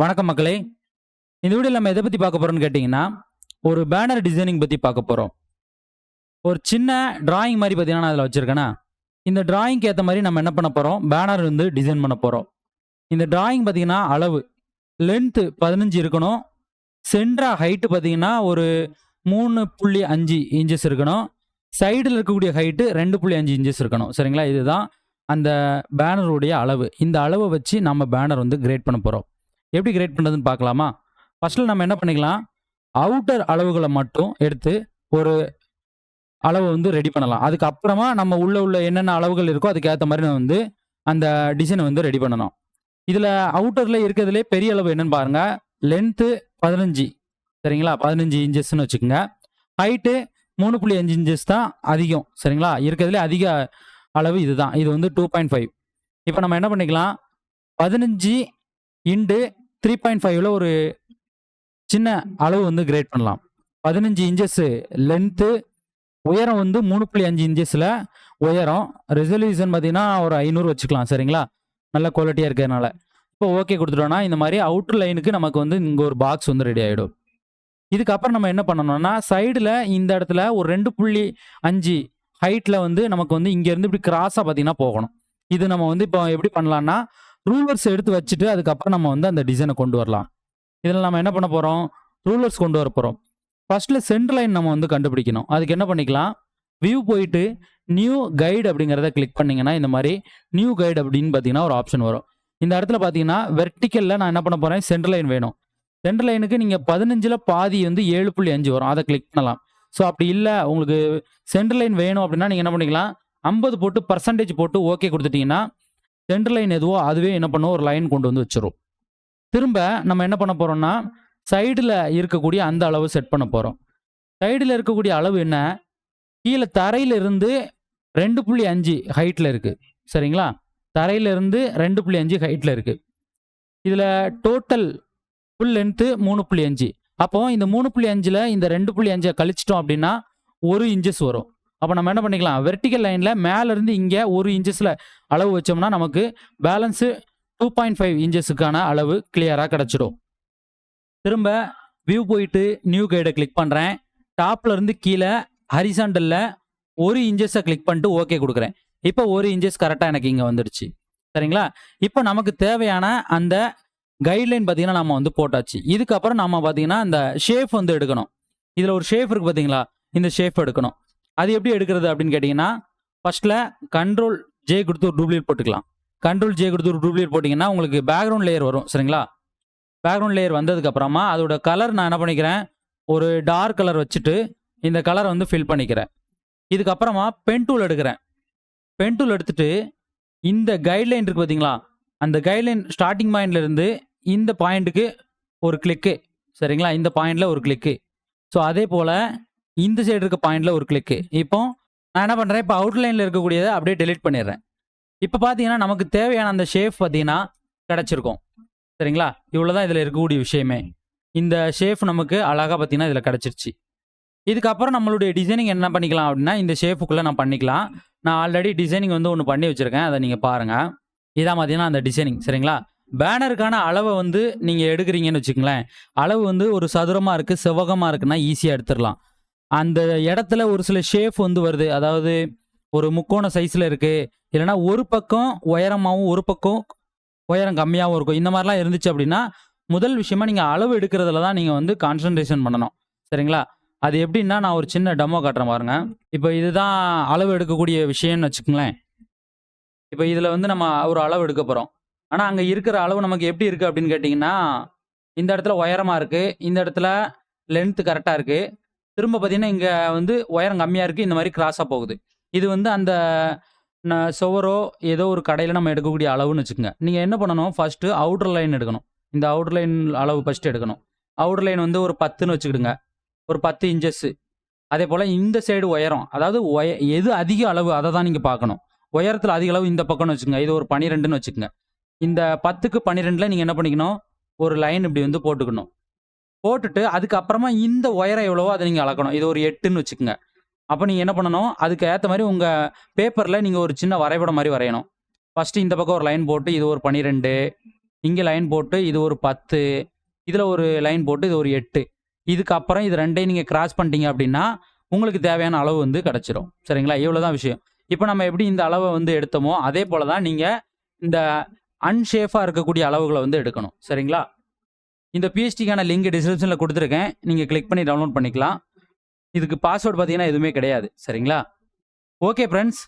வணக்கம் மக்களே. இந்த வீடியோல நம்ம எதை பத்தி பார்க்க போறோம்னு கேட்டீங்கன்னா, ஒரு பேனர் டிசைனிங் பத்தி பார்க்க போறோம். ஒரு சின்ன டிராயிங் மாரி பார்த்தீங்கன்னா, நான் அதில வச்சிருக்கேனா, இந்த டிராயிங்க்கு ஏத்த மாரி நம்ம என்ன பண்ண போறோம், பேனர் வந்து டிசைன் பண்ண போறோம். இந்த டிராயிங் பார்த்தீங்கன்னா, அளவு லென்த் 15 இருக்கணும். சென்டரா ஹைட் பார்த்தீங்கன்னா, ஒரு 3.5 இன்ச்சஸ் இருக்கணும். சைடுல இருக்கக்கூடிய ஹைட் 2.5 இன்ச்சஸ் இருக்கணும். சரிங்களா? இதுதான் அந்த பேனருடைய அளவு. இந்த அளவ வச்சு நம்ம பேனர் வந்து கிரேட் பண்ண போறோம். எப்படி கிரேட் பண்றதுன்னு பார்க்கலாமா? ஃபர்ஸ்ட்ல நம்ம என்ன பண்ணிக்கலாம், அவுட்டர் அளவுகள மட்டும் எடுத்து ஒரு அளவு வந்து ரெடி பண்ணலாம். அதுக்கு அப்புறமா நம்ம உள்ள என்னென்ன அளவுகள் இருக்கோ அதுக்கு ஏத்த மாரி நம்ம வந்து அந்த டிசைன வந்து ரெடி பண்ணணும். இதுல அவுட்டர்ல இருக்கிறதுலயே பெரிய அளவு என்னன்னு பாருங்க. லென்த் 15 சரிங்களா? 15 இன்ச்சஸ்ன்னு வச்சுக்கங்க. ஹைட் 3.5 இன்ச்சஸ் தான் அதிகம். சரிங்களா? இருக்கிறதுலே அதிக அளவு இதுதான். இது வந்து 2.5. இப்ப நம்ம என்ன பண்ணிக்கலாம், 15 இன்டு 3.5ல ஒரு சின்ன அளவு வந்து கிரேட் பண்ணலாம். 15 இன்ச்சஸ் லென்த், உயரம் வந்து 3.5 இன்ச்சஸ்ல உயரம். ரெசல்யூஷன் பார்த்தீங்கன்னா ஒரு 500 வச்சுக்கலாம். சரிங்களா? நல்ல குவாலிட்டியா இருக்கிறதுனால. இப்போ ஓகே குடுத்துட்டோம்னா, இந்த மாரி அவுட்டர் லைனுக்கு நமக்கு வந்து இங்க ஒரு பாக்ஸ் வந்து ரெடி ஆயிடும். இதுக்கப்புறம் நம்ம என்ன பண்ணணும்னா, சைடுல இந்த இடத்துல ஒரு 2.5 ஹைட்ல வந்து நமக்கு வந்து இங்க இருந்து இப்படி கிராஸா பார்த்தீங்கன்னா போகணும். இது நம்ம வந்து இப்போ எப்படி பண்ணலாம்னா, ரூலர்ஸ் எடுத்து வச்சுட்டு அதுக்கப்புறம் நம்ம வந்து அந்த டிசைன கொண்டு வரலாம். இதில நம்ம என்ன பண்ண போறோம், ரூலர்ஸ் கொண்டு வர போறோம். ஃபர்ஸ்ட்ல சென்டர் லைன் நம்ம வந்து கண்டுபிடிக்கணும். அதுக்கு என்ன பண்ணிக்கலாம், வியூ போயிட்டு நியூ கைடு அப்படிங்கிறத கிளிக் பண்ணீங்கன்னா, இந்த மாரி நியூ கைடு அப்படின்னு பார்த்தீங்கன்னா ஒரு ஆப்ஷன் வரும். இந்த இடத்துல பார்த்தீங்கன்னா, வெர்டிகல்ல நான் என்ன பண்ண போறேன், சென்டர் லைன் வேணும். சென்டர் லைனுக்கு நீங்க 15ல பாதி வந்து 7.5 வரும். அத கிளிக் பண்ணலாம். ஸோ அப்படி இல்ல உங்களுக்கு சென்டர் லைன் வேணும் அப்படின்னா, நீங்க என்ன பண்ணிக்கலாம், 50 போட்டு பெர்சன்டேஜ் போட்டு ஓகே குடுத்துட்டீங்கன்னா, சென்டர் லைன் எதுவோ அதுவே என்ன பண்ணும், ஒரு லைன் கொண்டு வந்து வச்சுரும். திரும்ப நம்ம என்ன பண்ண போறோம்னா, சைடுல இருக்கக்கூடிய அந்த அளவு செட் பண்ண போறோம். சைடுல இருக்கக்கூடிய அளவு என்ன, கீழ தரையில இருந்து 2.5 ஹைட்ல இருக்கு. சரிங்களா? தரையில இருந்து 2.5 ஹைட்ல இருக்கு. இதுல டோட்டல் ஃபுல் லென்த் 3.5. அப்போ இந்த 3.5ல இந்த 2.5 கழிச்சிட்டோம் அப்படின்னா 1 இன்ச்சஸ் வரும். அப்ப நம்ம என்ன பண்ணிக்கலாம், வெர்டிகல் லைன்ல மேல இருந்து இங்க 1 இன்ச்சஸ்ல அளவு வச்சோம்னா நமக்கு பேலன்ஸ் 2.5 இன்ச்சஸ்க்கான அளவு கிளியரா கிடைச்சிடும். திரும்ப வியூ போயிட்டு நியூ கைட கிளிக் பண்றேன். டாப்ல இருந்து கீழ ஹரிசாண்டல்ல 1 இன்ச்சஸ கிளிக் பண்ணிட்டு ஓகே குடுக்குறேன். இப்போ 1 இன்ச்சஸ் கரெக்ட்டா எனக்கு இங்க வந்துடுச்சு. சரிங்களா? இப்போ நமக்கு தேவையான அந்த கைட்லைன் பார்த்தீங்கன்னா, நம்ம வந்து போட்டாச்சு. இதுக்கப்புறம் நம்ம பார்த்தீங்கன்னா, அந்த ஷேப் வந்து எடுக்கணும். இதுல ஒரு ஷேப் இருக்கு பார்த்தீங்களா? இந்த ஷேப் எடுக்கணும். அது எப்படி எடுக்கிறது அப்படின்னு கேட்டீங்கன்னா, ஃபர்ஸ்ட்ல கண்ட்ரோல் ஜே குடுத்து ஒரு டூப்ளிகேட் போட்டுக்கலாம். கண்ட்ரோல் ஜே குடுத்து ஒரு டூப்ளிகேட் போட்டீங்கன்னா, உங்களுக்கு பேக்கிரவுண்ட் லேயர் வரும். சரிங்களா? பேக்கிரவுண்ட் லேயர் வந்ததுக்கு அப்புறமா அதோட கலர் நான் என்ன பண்ணிக்கிறேன், ஒரு டார்க் கலர் வச்சுட்டு இந்த கலர வந்து ஃபில் பண்ணிக்கிறேன். இதுக்கப்புறமா பென் டூல் எடுக்கிறேன். பென் டூல் எடுத்துட்டு இந்த கைட்லைன் இருக்கு பார்த்தீங்களா? அந்த கைட்லைன் ஸ்டார்ட்டிங் பாயிண்ட்ல இருந்து இந்த பாயிண்ட்க்கு ஒரு கிளிக்கு. சரிங்களா? இந்த பாயிண்ட்ல ஒரு கிளிக்கு. ஸோ அதே போல இந்த சைடு இருக்க பாயிண்ட்ல ஒரு கிளிக்கு. இப்போ நான் என்ன பண்றேன், இப்போ அவுட்லைன்ல இருக்கக்கூடியத அப்படியே டெலீட் பண்ணிடுறேன். இப்போ பார்த்தீங்கன்னா, நமக்கு தேவையான அந்த ஷேப் பார்த்தீங்கன்னா கிடைச்சிருக்கும். சரிங்களா? இவ்வளோதான் இதில இருக்கக்கூடிய விஷயமே. இந்த ஷேப் நமக்கு அழகா பார்த்தீங்கன்னா இதில கிடைச்சிருச்சு. இதுக்கப்புறம் நம்மளுடைய டிசைனிங் என்ன பண்ணிக்கலாம் அப்படின்னா, இந்த ஷேப்புக்குள்ள நான் பண்ணிக்கலாம். நான் ஆல்ரெடி டிசைனிங் வந்து ஒண்ணு பண்ணி வச்சிருக்கேன். அத நீங்க பாருங்க. இதான் பார்த்தீங்கன்னா அந்த டிசைனிங். சரிங்களா? பேனருக்கான அளவ வந்து நீங்க எடுக்குறீங்கன்னு வச்சுக்கங்களேன். அளவு வந்து ஒரு சதுரமா இருக்கு, செவ்வகமா இருக்குன்னா ஈஸியா எடுத்துறலாம். அந்த இடத்துல ஒரு சில ஷேப் வந்து வருது. அதாவது ஒரு முக்கோண சைஸ்ல இருக்கு. இல்லன்னா ஒரு பக்கம் உயரமாவும், ஒரு பக்கம் உயரம் கம்மியாவும் இருக்கும். இந்த மாரிலாம் இருந்துச்சு அப்படின்னா, முதல் விஷயமா நீங்க அளவு எடுக்கிறதுல தான் நீங்க வந்து கான்சன்ட்ரேஷன் பண்ணணும். சரிங்களா? அது எப்படின்னா, நான் ஒரு சின்ன டெமோ காட்டுறேன் பாருங்க. இப்போ இதுதான் அளவு எடுக்கக்கூடிய விஷயம்னு வச்சுக்கங்களேன். இப்போ இதுல வந்து நம்ம ஒரு அளவு எடுக்க போறோம். ஆனா, அங்க இருக்கிற அளவு நமக்கு எப்படி இருக்கு அப்படின்னு கேட்டீங்கன்னா, இந்த இடத்துல உயரமா இருக்கு. இந்த இடத்துல லென்த் கரெக்ட்டா இருக்கு. திரும்ப பார்த்தீங்கன்னா, இங்க வந்து உயரம் கம்மியா இருக்கு. இந்த மாரி கிராஸா போகுது. இது வந்து அந்த சுவரோ, ஏதோ ஒரு கடையில நம்ம எடுக்கக்கூடிய அளவுன்னு வச்சுக்கங்க. நீங்க என்ன பண்ணணும், ஃபர்ஸ்ட்டு அவுட்டர் லைன் எடுக்கணும். இந்த அவுட்டர் லைன் அளவு ஃபர்ஸ்ட்டு எடுக்கணும். அவுட்டர் லைன் வந்து ஒரு 10ன்னு வச்சுக்கிடுங்க. ஒரு 10 இன்ச்சஸ். அதேபோல இந்த சைடு உயரம். அதாவது எது அதிக அளவு அத தான் நீங்க பார்க்கணும். உயரத்துல அதிக அளவு இந்த பக்கம்னு வச்சுக்கங்க. இது ஒரு 12ன்னு வச்சுக்கங்க. இந்த 10க்கு 12ல நீங்க என்ன பண்ணிக்கணும், ஒரு லைன் இப்படி வந்து போட்டுக்கணும். போட்டுட்டு அதுக்கப்புறமா இந்த உயரம் எவ்வளவோ அத நீங்க அளக்கணும். இது ஒரு 8ன்னு வச்சுக்கங்க. அப்ப நீங்க என்ன பண்ணணும், அதுக்கு ஏத்த மாரி உங்க பேப்பர்ல நீங்க ஒரு சின்ன வரைபடம் மாரி வரையணும். ஃபர்ஸ்ட்டு இந்த பக்கம் ஒரு லைன் போட்டு இது ஒரு 12, இங்கே லைன் போட்டு இது ஒரு 10, இதில் ஒரு லைன் போட்டு இது ஒரு 8. இதுக்கப்புறம் இது ரெண்டையும் நீங்கள் கிராஸ் பண்ணிட்டீங்க அப்படின்னா உங்களுக்கு தேவையான அளவு வந்து கிடச்சிரும். சரிங்களா? இவ்வளோ தான் விஷயம். இப்போ நம்ம எப்படி இந்த அளவை வந்து எடுத்தோமோ அதே போல் தான் நீங்கள் இந்த அன்ஷேஃபாக இருக்கக்கூடிய அளவுகளை வந்து எடுக்கணும். சரிங்களா? இந்த பிஹெச்டிக்கான லிங்க் டிஸ்கிரிப்ஷனில் கொடுத்துருக்கேன். நீங்கள் கிளிக் பண்ணி டவுன்லோட் பண்ணிக்கலாம். இதுக்கு பாஸ்வேர்டு பார்த்தீங்கன்னா எதுவுமே கிடையாது. சரிங்களா? Okay friends,